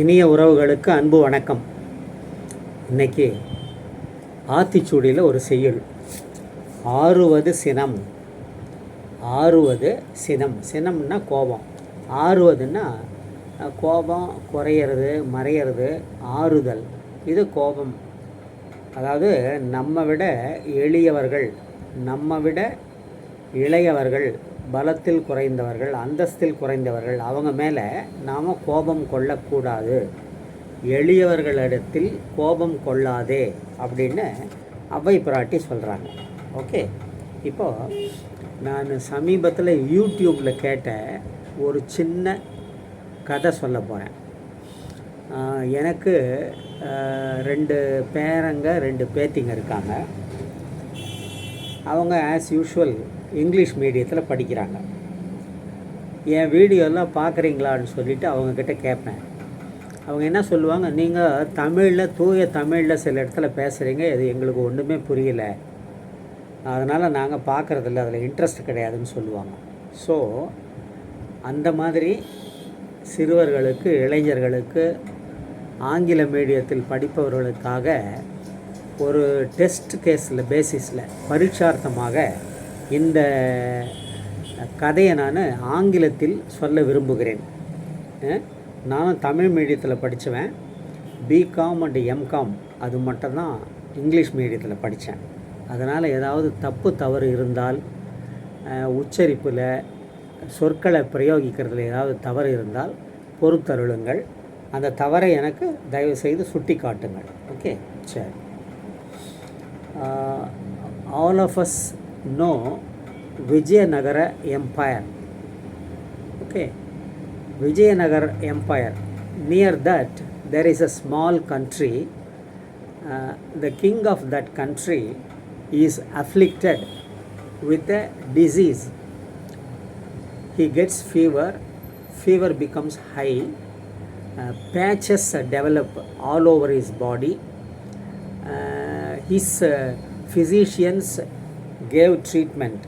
இனிய உறவுகளுக்கு அன்பு வணக்கம். இன்றைக்கி ஆத்திச்சூடியில் ஒரு செய்யுள். ஆறுவது சினம். ஆறுவது சினம். சினம்னா கோபம். ஆறுவதுன்னா கோபம் குறையிறது, மறையிறது. ஆறுதல் இது கோபம். அதாவது நம்ம விட எளியவர்கள், நம்ம விட இளையவர்கள், பலத்தில் குறைந்தவர்கள், அந்தஸ்தில் குறைந்தவர்கள், அவங்க மேலே நாம் கோபம் கொள்ளக்கூடாது. எளியவர்களிடத்தில் கோபம் கொள்ளாதே அப்படின்னு அவ்வை பிராட்டி சொல்கிறாங்க. ஓகே, இப்போது நான் சமீபத்தில் யூடியூப்பில் கேட்ட ஒரு சின்ன கதை சொல்ல போகிறேன். எனக்கு 2 பேரங்க 2 பேத்திங்க இருக்காங்க. அவங்க ஆஸ் யூஷுவல் இங்கிலீஷ் மீடியத்தில் படிக்கிறாங்க. என் வீடியோலாம் பார்க்குறீங்களான்னு சொல்லிவிட்டு அவங்கக்கிட்ட கேட்பேன். அவங்க என்ன சொல்லுவாங்க, நீங்கள் தமிழில், தூய தமிழில் சில இடத்துல பேசுகிறீங்க, அது எங்களுக்கு ஒன்றுமே புரியலை, அதனால் நாங்கள் பார்க்குறதில்ல, அதில் இன்ட்ரெஸ்ட் கிடையாதுன்னு சொல்லுவாங்க. ஸோ அந்த மாதிரி சிறுவர்களுக்கு, இளைஞர்களுக்கு, ஆங்கில மீடியத்தில் படிப்பவர்களுக்காக ஒரு டெஸ்ட் கேஸில் பேசிஸில் பரீட்சார்த்தமாக இந்த கதையை நான் ஆங்கிலத்தில் சொல்ல விரும்புகிறேன். நானும் தமிழ் மீடியத்தில் படித்தவன். பிகாம் அண்ட் எம்காம் அது மட்டும்தான் இங்கிலீஷ் மீடியத்தில் படித்தேன். அதனால் ஏதாவது தப்பு தவறு இருந்தால், உச்சரிப்பில், சொற்களை பிரயோகிக்கிறதுல ஏதாவது தவறு இருந்தால் பொறுத்தருளுங்கள். அந்த தவறை எனக்கு தயவுசெய்து சுட்டி காட்டுங்கள். ஓகே, சரி. All of us know Vijayanagara Empire. Okay, Vijayanagara Empire. Near that there is a small country. The king of that country is afflicted with a disease. He gets fever. Fever becomes high. Patches develop all over his body. His physicians gave treatment.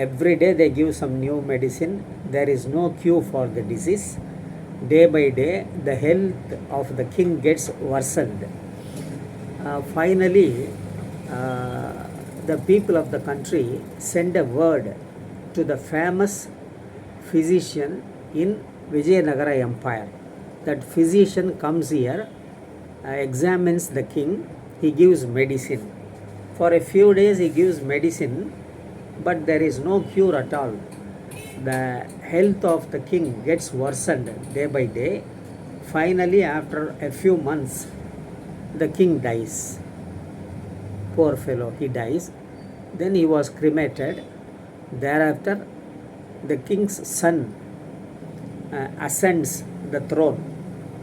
Every day they give some new medicine. There is no cure for the disease. Day by day the health of the king gets worsened. Finally the people of the country send a word to the famous physician in Vijayanagara Empire. That physician comes here, examines the king. He gives medicine. For a few days he gives medicine, but there is no cure at all. The health of the king gets worsened day by day. Finally, after a few months, the king dies. Poor fellow, he dies. Then he was cremated. Thereafter, the king's son ascends the throne.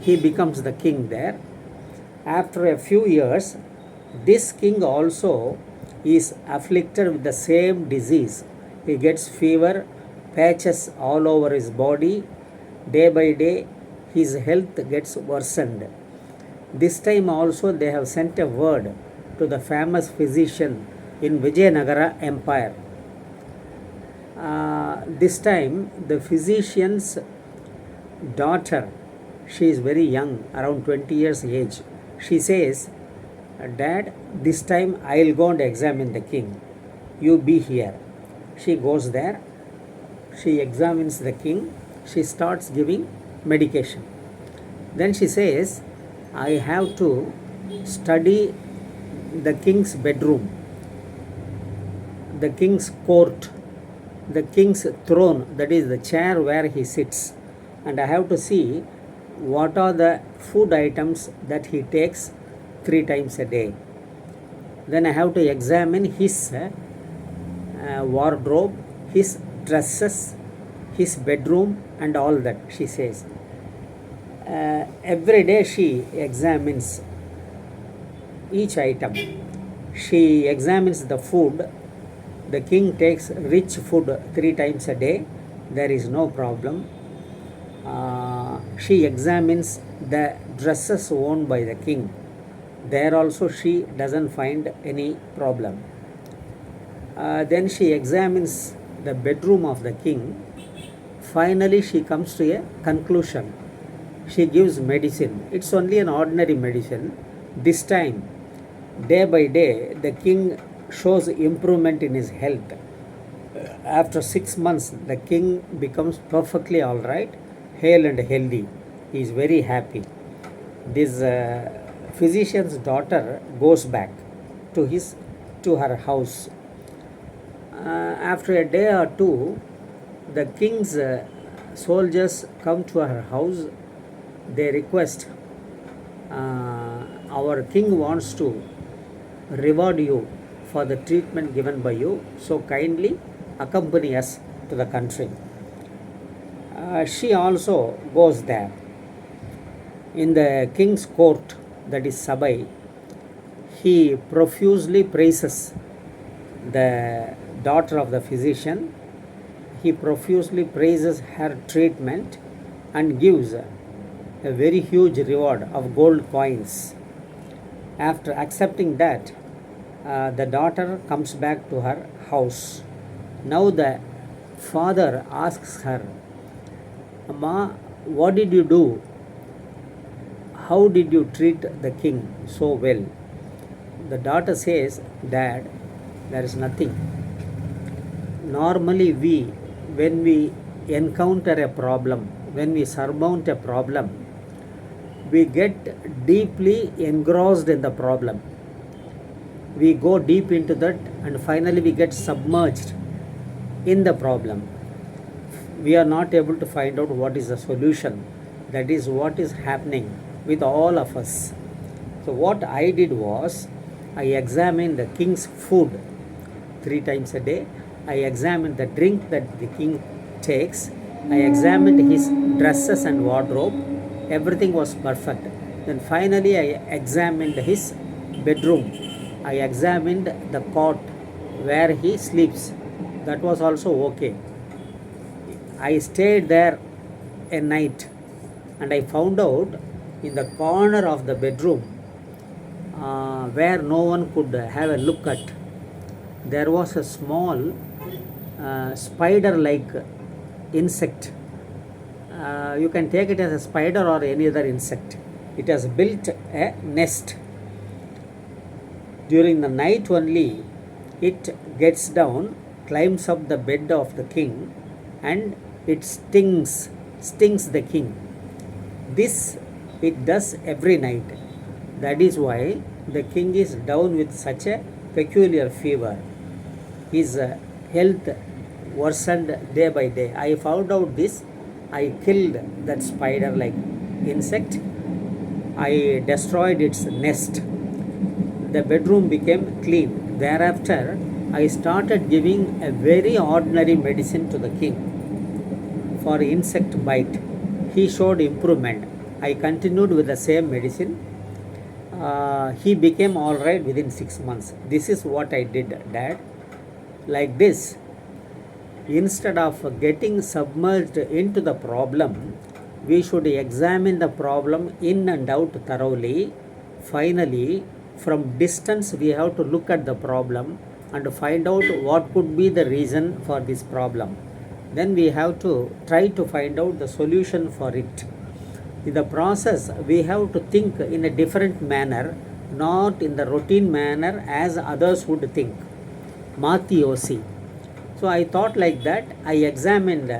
He becomes the king there. After a few years, this king also is afflicted with the same disease. He gets fever, patches all over his body. Day by day, his health gets worsened. This time also they have sent a word to the famous physician in Vijayanagara Empire. This time, the physician's daughter, she is very young, around 20 years age. She says, "Dad, this time I'll go and examine the king. You be here." She goes there. She examines the king. She starts giving medication. Then she says, "I have to study the king's bedroom, the king's court, the king's throne, that is the chair where he sits, and I have to see what are the food items that he takes 3 times a day. Then I have to examine his wardrobe, his dresses, his bedroom and all that," she says. Every day she examines each item. She examines the food. The king takes rich food 3 times a day. There is no problem. She examines the dresses worn by the king. There also she doesn't find any problem. Then she examines the bedroom of the king. Finally she comes to a conclusion. she gives medicine. It's only an ordinary medicine. This time, day by day, the king shows improvement in his health. After 6 months, the king becomes perfectly all right, hale and healthy. He is very happy. This physician's daughter goes back to her house. After a day or two, the king's soldiers come to her house. They request, our king wants to reward you for the treatment given by you, so kindly accompany us to the country. She also goes there. In the king's court, that is Sabai, he profusely praises the daughter of the physician. He profusely praises her treatment and gives a very huge reward of gold coins. After accepting that, the daughter comes back to her house. Now the father asks her, Amma, what did you do? How did you treat the king so well? The daughter says, Dad, there is nothing. Normally when we encounter a problem, when we surmount a problem, we get deeply engrossed in the problem. We go deep into that and finally we get submerged in the problem. We are not able to find out what is the solution. That is what is happening with all of us. So what I did was, I examined the king's food 3 times a day. I examined the drink that the king takes. I examined his dresses and wardrobe. Everything was perfect. Then finally I examined his bedroom. I examined the cot where he sleeps. That was also okay. I stayed there a night and I found out in the corner of the bedroom where no one could have a look at, there was a small spider-like insect. You can take it as a spider or any other insect. It has built a nest. During the night only, it gets down, climbs up the bed of the king, and it stings the king. This it does every night. That is why the king is down with such a peculiar fever. His health worsened day by day. I found out this. I killed that spider-like insect. I destroyed its nest. The bedroom became clean. Thereafter, I started giving a very ordinary medicine to the king for insect bite. He showed improvement. I continued with the same medicine. He became all right within 6 months. This is what I did, Dad. Like this, instead of getting submerged into the problem, we should examine the problem in and out thoroughly. Finally, from distance, we have to look at the problem and find out what could be the reason for this problem. Then we have to try to find out the solution for it. In the process, we have to think in a different manner, not in the routine manner as others would think. Matyosi. So I thought like that. I examined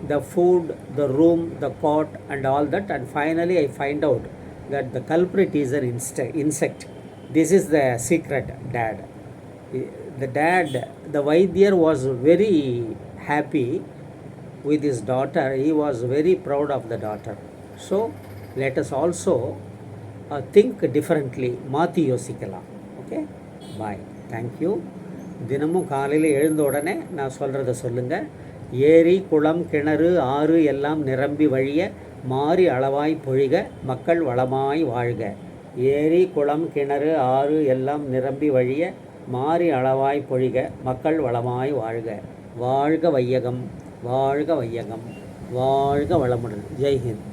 the food, the room, the cot, and all that, and finally I find out that the culprit is an insect. This is the secret, Dad. The Vaidyar was very happy with his daughter. He was very proud of the daughter. So let us also think differently. மாற்றி யோசிக்கலாம். Okay, பாய், thank you. தினமும் காலையில் எழுந்த உடனே நான் சொல்கிறத சொல்லுங்கள். ஏரி, குளம், கிணறு, ஆறு எல்லாம் நிரம்பி வழிய மாறி அளவாய் பொழிக, மக்கள் வளமாய் வாழ்க. ஏரி, குளம், கிணறு, ஆறு எல்லாம் நிரம்பி வழிய மாறி அளவாய் பொழிக, மக்கள் வளமாய் வாழ்க. வாழ்க வையகம், வாழ்க வையகம், வாழ்க வளமுடன். ஜெய்ஹிந்த்.